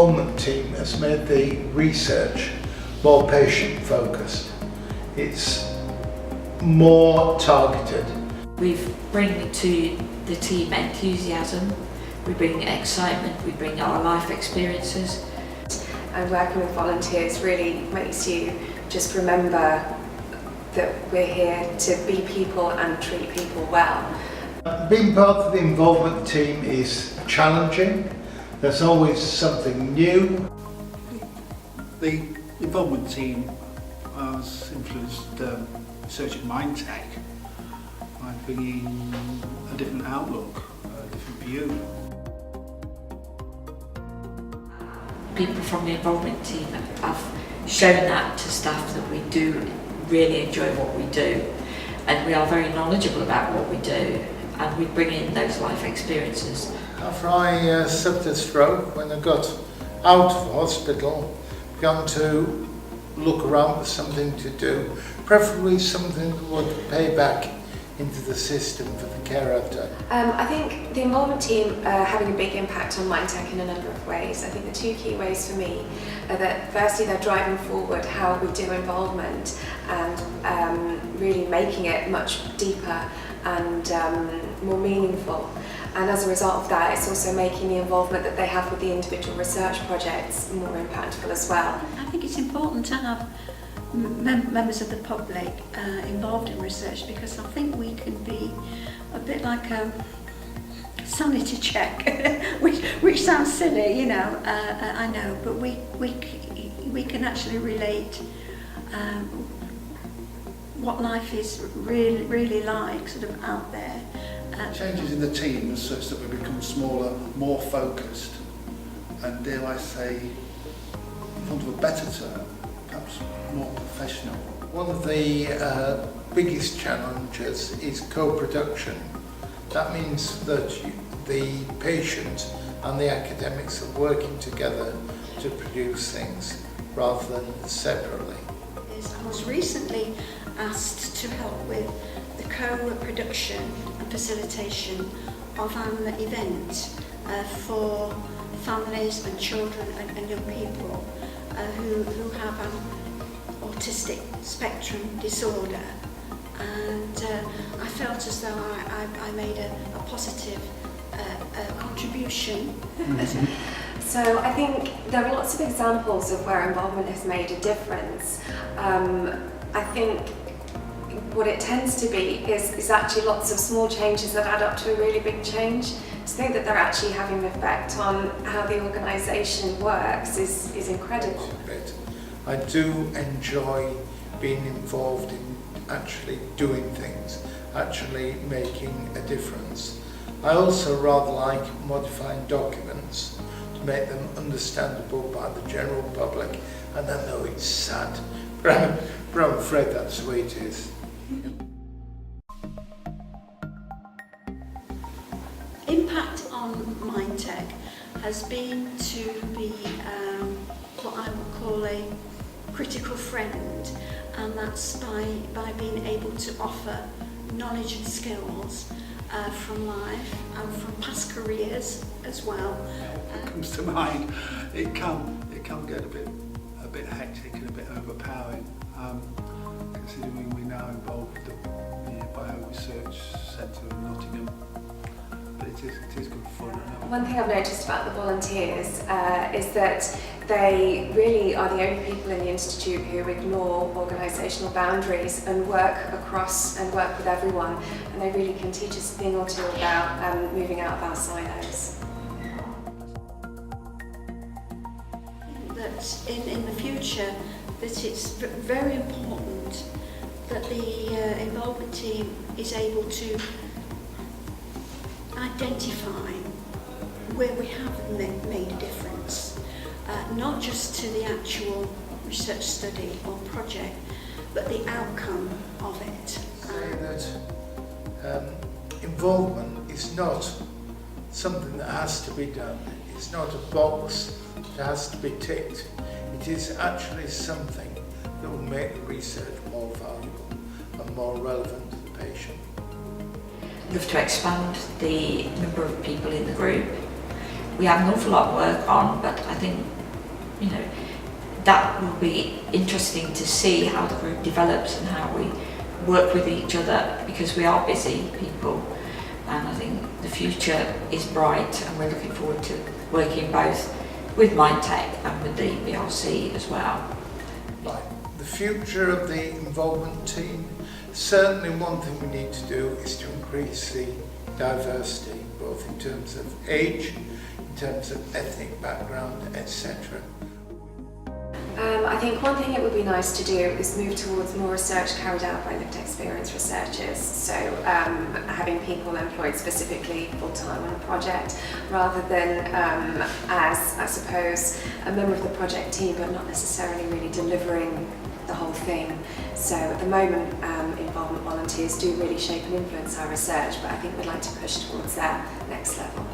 Invovlement Team has made the research more patient-focused. It's more targeted. We bring to the team enthusiasm, we bring excitement, we bring our life experiences. And working with volunteers really makes you just remember that we're here to be people and treat people well. Being part of the Invovlement Team is challenging. There's always something new. The Invovlement Team has influenced research at MindTech by bringing a different outlook, a different view. People from the Invovlement Team have shown that to staff that we do really enjoy what we do, and we are very knowledgeable about what we do, and we bring in those life experiences. After I suffered a stroke, when I got out of hospital, began to look around for something to do, preferably something that would pay back into the system for the care I've done. I think the Invovlement Team are having a big impact on MindTech in a number of ways. I think the two key ways for me are that firstly they're driving forward how we do involvement and really making it much deeper and more meaningful. And as a result of that, it's also making the involvement that they have with the individual research projects more impactful as well. I think it's important to have members of the public involved in research, because I think we can be a bit like a sanity check, which sounds silly, you know, I know, but we can actually relate what life is really like, sort of out there. Changes in the team as such that we become smaller, more focused, and dare I say, for want of a better term, perhaps more professional. One of the biggest challenges is co-production. That means that the patient and the academics are working together to produce things rather than separately. I was recently asked to help with the co-production and facilitation of an event for families and children and young people who have an autistic spectrum disorder, and I felt as though I made a positive contribution. So I think there are lots of examples of where involvement has made a difference. I think what it tends to be is actually lots of small changes that add up to a really big change. To think that they're actually having an effect on how the organisation works is incredible. I do enjoy being involved in actually doing things, actually making a difference. I also rather like modifying documents to make them understandable by the general public, and I know it's sad, but I'm afraid that's the way it is. Impact on MindTech has been to be what I would call a critical friend, and that's by being able to offer knowledge and skills from life and from past careers as well. What comes to mind, it can get a bit hectic and a bit overpowering, considering we're now involved with the Bio Research Centre in Nottingham. But it is good fun. One thing I've noticed about the volunteers is that they really are the only people in the Institute who ignore organisational boundaries and work across and work with everyone, and they really can teach us a thing or two about moving out of our silos. That in the future, that it's very important that the involvement team is able to identify where we have made a difference, not just to the actual research study or project, but the outcome of it. Say that involvement is not something that has to be done. It's not a box that has to be ticked. It is actually something that will make the research more valuable and more relevant to the patient. We have to expand the number of people in the group. We have an awful lot of work on, but I think, you know, that will be interesting to see how the group develops and how we work with each other, because we are busy people, and I think the future is bright, and we're looking forward to working both with MindTech and with the BRC as well. Right. The future of the involvement team, certainly one thing we need to do is to increase the diversity, both in terms of age, in terms of ethnic background, etc. I think one thing it would be nice to do is move towards more research carried out by lived experience researchers. So having people employed specifically full-time on a project, rather than as, I suppose, a member of the project team, but not necessarily really delivering the whole thing. So at the moment, involvement volunteers do really shape and influence our research, but I think we'd like to push towards that next level.